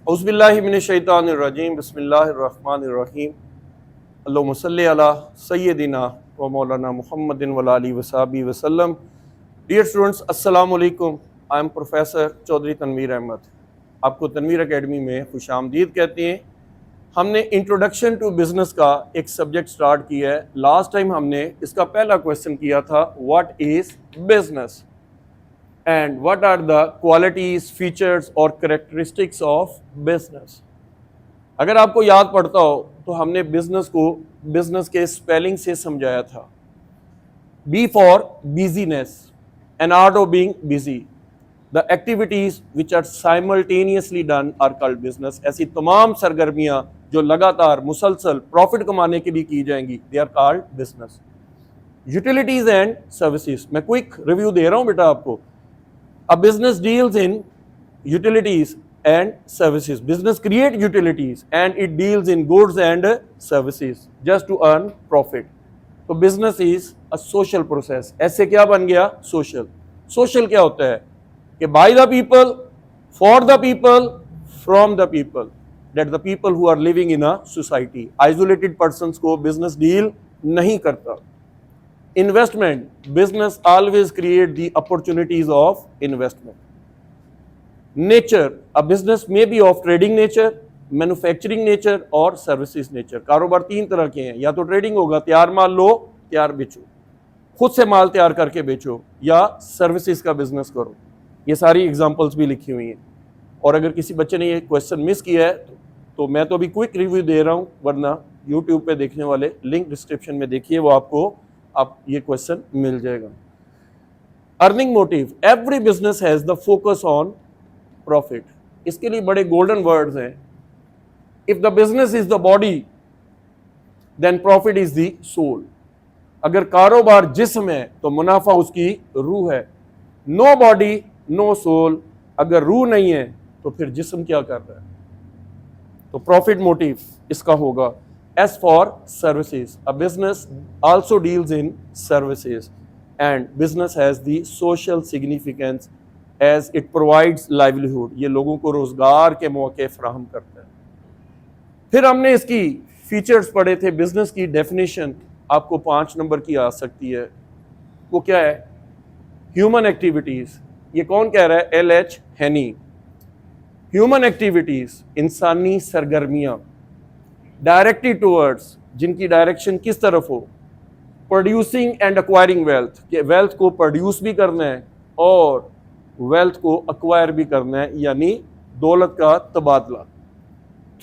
औज़ुबिल्लाहि मिनश्शैतानिर्रजीम बिस्मिल्लाहिर्रहमानिर्रहीम अल्लाहुम्मा सल्लि अला सय्यदिना व मौलाना मुहम्मदिन व आलिहि व सहाबिहि वसल्लम। डियर स्टूडेंट्स, अस्सलाम वालेकुम। I am professor Chaudhary Tanveer Ahmed. आपको तनवीर एकेडमी में खुशामदीद कहते हैं। हमने इंट्रोडक्शन टू बिज़नेस का एक सब्जेक्ट स्टार्ट किया है। लास्ट टाइम हमने इसका पहला क्वेश्चन किया था, what is business and what are the qualities, features और characteristics of business। अगर आपको याद पड़ता हो तो हमने बिजनेस को बिजनेस के स्पेलिंग से समझाया था। B for busyness, an art of being busy, the activities which are simultaneously done are called business। ऐसी तमाम सरगर्मियां जो लगातार मुसलसल प्रॉफिट कमाने के लिए की जाएंगी, they are called business। Utilities and services, मैं क्विक रिव्यू दे रहा हूं बेटा आपको। A business deals in utilities and services. Business create utilities and it deals in goods and services just to earn profit. तो business is a social process। ऐसे क्या बन गया? social। social क्या होता है कि by the people, for the people, from the people, that the people who are living in a society। isolated persons को business deal नहीं करता। Investment, business always create the opportunities of investment। Nature, a business may be of trading nature, manufacturing nature और services nature। कारोबार तीन तरह के हैं, या तो ट्रेडिंग होगा, तैयार माल लो तैयार बेचो, खुद से माल तैयार करके बेचो, या सर्विसेज का बिजनेस करो। ये सारी एग्जांपल्स भी लिखी हुई हैं। और अगर किसी बच्चे ने ये क्वेश्चन मिस किया है तो मैं तो अभी क्विक रिव्यू दे रहा हूँ, वरना यूट्यूब पे देखने वाले लिंक डिस्क्रिप्शन में देखिए, वो आपको आप ये क्वेश्चन मिल जाएगा। Earning motive, every business has the focus on profit. इसके लिए बड़े गोल्डन वर्ड्स हैं। If the business is the body then profit is the soul. अगर कारोबार जिस्म है तो मुनाफा उसकी रूह है। नो बॉडी नो सोल, अगर रूह नहीं है तो फिर जिस्म क्या कर रहा है? तो प्रॉफिट मोटिव इसका होगा। As for services, a business also deals in services and business has the social significance as it provides livelihood। ये लोगों को रोजगार के मौके फराहम करता है। फिर हमने इसकी फीचर्स पढ़े थे। बिजनेस की डेफिनेशन आपको 5 नंबर की आ सकती है। वो क्या है? Human activities. ये कौन कह रहा है? LH हेनी। ह्यूमन एक्टिविटीज, इंसानी सरगर्मियां। डायरेक्टेड टूवर्ड्स, जिनकी डायरेक्शन किस तरफ हो। प्रोड्यूसिंग एंड एक्वायरिंग वेल्थ, कि वेल्थ को प्रोड्यूस भी करना है और वेल्थ को एक्वायर भी करना है, यानी दौलत का तबादला।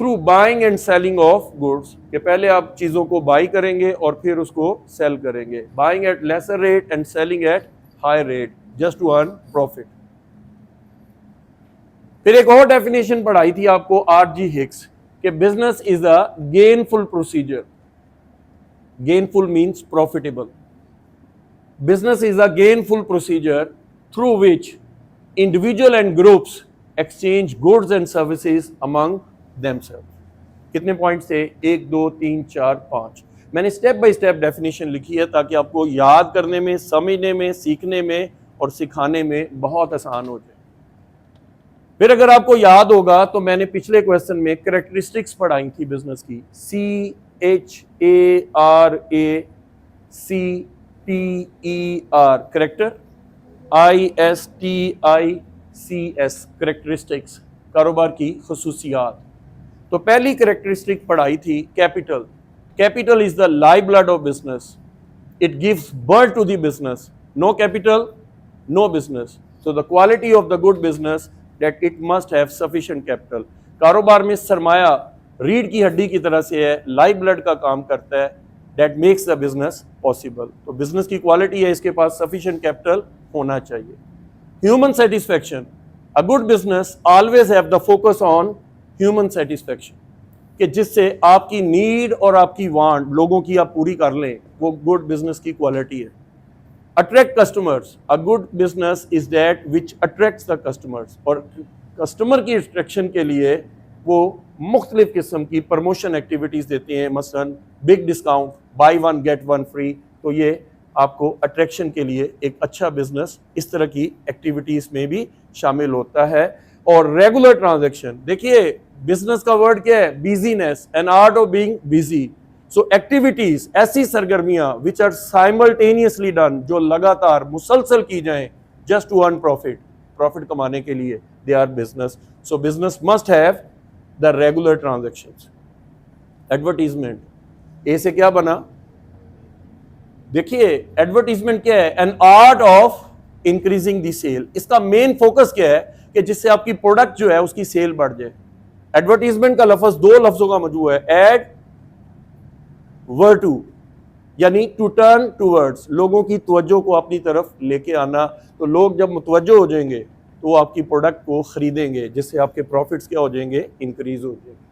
Through buying and selling of goods, कि पहले आप चीज़ों को बाई करेंगे और फिर उसको सेल करेंगे। Buying at lesser rate and selling at high rate just to earn profit. फिर एक और डेफिनेशन पढ़ाई थी आपको RG हिक्स, कि business is a gainful procedure. Gainful means profitable. Business is a gainful procedure through which individual and groups exchange goods and services among themselves. कितने points थे? 1 2 3 4 5। मैंने स्टेप बाय स्टेप डेफिनेशन लिखी है ताकि आपको याद करने में, समझने में, सीखने में और सिखाने में बहुत आसान हो जाए। फिर अगर आपको याद होगा तो मैंने पिछले क्वेश्चन में कैरेक्टरिस्टिक्स पढ़ाई थी बिजनेस की। CHARACTER करेक्टर, ISTICS कैरेक्टरिस्टिक्स, कारोबार की खसूसियात। तो पहली कैरेक्टरिस्टिक पढ़ाई थी capital. Capital is the life blood of business, it gives birth to the business. No capital no business. So the quality of the good business that it must have sufficient capital। कारोबार में सरमाया रीढ़ की हड्डी की तरह से है, life blood का काम करता है, that makes the business possible। तो बिजनेस की क्वालिटी है, इसके पास sufficient capital होना चाहिए। Human satisfaction, a good business always have the focus on human satisfaction, कि जिससे आपकी नीड और आपकी वांट लोगों की आप पूरी कर लें, वो गुड बिजनेस की क्वालिटी है। Attract customers, a good business is that which attracts the customers. और कस्टमर की अट्रैक्शन के लिए वो मुख्तलिफ किस्म की प्रमोशन एक्टिविटीज़ देते हैं, मसलन big discount, buy 1 get 1 free. तो ये आपको अट्रैक्शन के लिए एक अच्छा बिजनेस इस तरह की एक्टिविटीज़ में भी शामिल होता है। और रेगुलर ट्रांजैक्शन, देखिए बिजनेस का वर्ड क्या है? Business, N art of being busy. So activities, ऐसी सरगर्मियां विच आर साइमल्टेनियसली डन, जो लगातार मुसलसल की जाएं just to earn profit, profit कमाने के लिए, they are business. So business must have the regular transactions. Advertisement, A से क्या बना? देखिए एडवर्टीजमेंट क्या है? An art of increasing the sale. इसका मेन फोकस क्या है? कि जिससे आपकी प्रोडक्ट जो है उसकी सेल बढ़ जाए। एडवर्टीजमेंट का लफ्ज दो लफ्जों का मजमूआ है, एड वर्ड टू, यानी टू टर्न टूवर्ड्स, लोगों की तवज्जो को अपनी तरफ लेके आना। तो लोग जब मुतवज्जो हो जाएंगे तो वो आपकी प्रोडक्ट को खरीदेंगे, जिससे आपके प्रॉफिट्स क्या हो जाएंगे? इंक्रीज हो जाएंगे।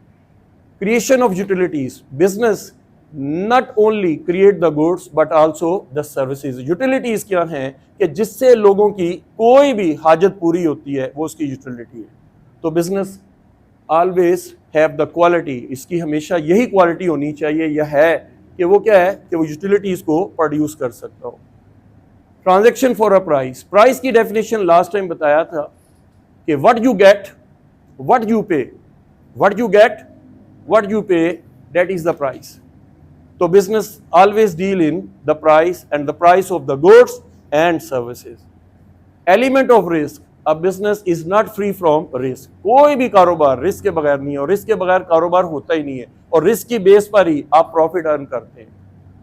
Creation of utilities, business not only create the goods but also the services. Utilities क्या हैं? कि जिससे लोगों की कोई भी हाजत पूरी होती है, वो उसकी यूटिलिटी है। तो business always have the quality, इसकी हमेशा यही क्वालिटी होनी चाहिए, यह है कि वो क्या है? कि वो यूटिलिटीज को प्रोड्यूस कर सकता हो। Transaction for a price, price की डेफिनेशन लास्ट टाइम बताया था कि what you get, what you pay, what you get, what you pay, that is the price. तो business always deal in the price and the price of the goods and services. Element of risk, a business is not free from risk. कोई भी कारोबार risk के बगैर नहीं है, और risk के बगैर कारोबार होता ही नहीं है, और रिस्क की बेस पर ही आप प्रॉफिट अर्न करते हैं।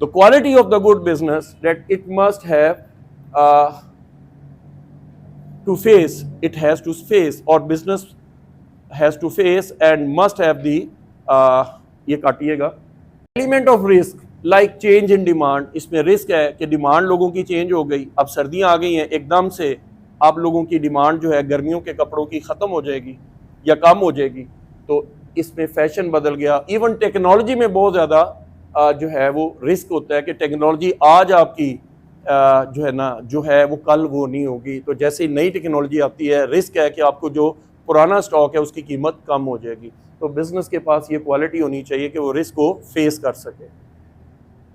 तो quality of the good business that it must have to face, it has to face, और business has to face and must have the, ये काटिएगा, element of risk like change in demand. इसमें risk है कि demand लोगों की change हो गई, अब सर्दियां आ गई हैं, एकदम से आप लोगों की डिमांड जो है गर्मियों के कपड़ों की ख़त्म हो जाएगी या कम हो जाएगी, तो इसमें फैशन बदल गया। इवन टेक्नोलॉजी में बहुत ज़्यादा जो है वो रिस्क होता है कि टेक्नोलॉजी आज आपकी जो है ना, जो है वो कल वो नहीं होगी। तो जैसे ही नई टेक्नोलॉजी आती है, रिस्क है कि आपको जो पुराना स्टॉक है उसकी कीमत कम हो जाएगी। तो बिजनेस के पास ये क्वालिटी होनी चाहिए कि वो रिस्क को फेस कर सके।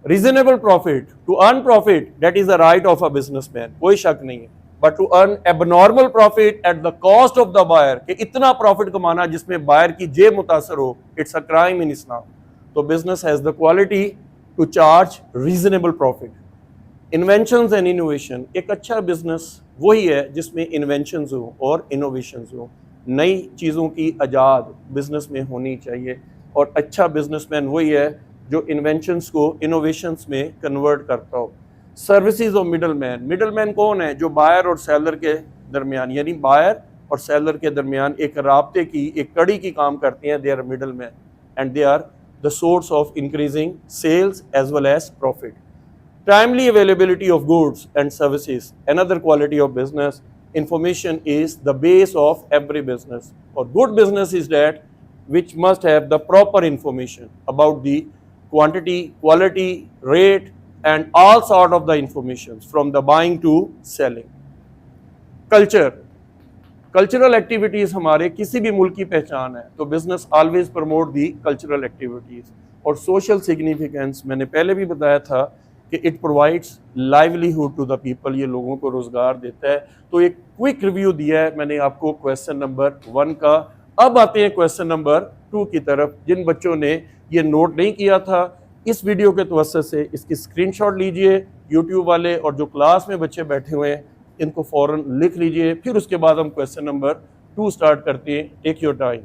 Reasonable profit, to earn profit that is the right of a businessman, कोई शक नहीं है, but to earn abnormal profit at the cost of the buyer, कि इतना प्रॉफिट कमाना जिसमें बायर की जेब मुतासर हो, it's a crime in Islam. तो business has the quality to charge reasonable profit. Inventions and innovation, एक अच्छा बिजनेस वही है जिसमें इन्वेंशंस हो और इनोवेशंस हो, नई चीज़ों की इजाद बिजनेस में होनी चाहिए। और अच्छा बिजनेसमैन वही है जो इन्वेंशंस को इनोवेशंस में कन्वर्ट करता हो। Services of middle man, middle man कौन है? जो बायर और सेलर के दरमियान, यानी बायर और सेलर के दरमियान एक राब्ते की, एक कड़ी की काम करते हैं। They are middle man and they are the source of increasing sales as well as profit. Timely availability of goods and services, another quality of business. Information is the base of every business, or good business is that which must have the proper information about the quantity, quality, rate, and all sort of the informations from the buying to selling. Culture, cultural activities हमारे किसी भी मुल्क की पहचान है, तो business always promote the cultural activities. और social significance, मैंने पहले भी बताया था कि it provides livelihood to the people, ये लोगों को रोज़गार देता है। तो एक क्विक रिव्यू दिया है मैंने आपको क्वेश्चन नंबर 1 का। अब आते हैं क्वेश्चन नंबर 2 की तरफ। जिन बच्चों ने ये नोट नहीं किया था, इस वीडियो के तवज्जो से इसकी स्क्रीनशॉट लीजिए, यूट्यूब वाले, और जो क्लास में बच्चे बैठे हुए हैं इनको फ़ौरन लिख लीजिए। फिर उसके बाद हम क्वेश्चन नंबर 2 स्टार्ट करते हैं। Take your time.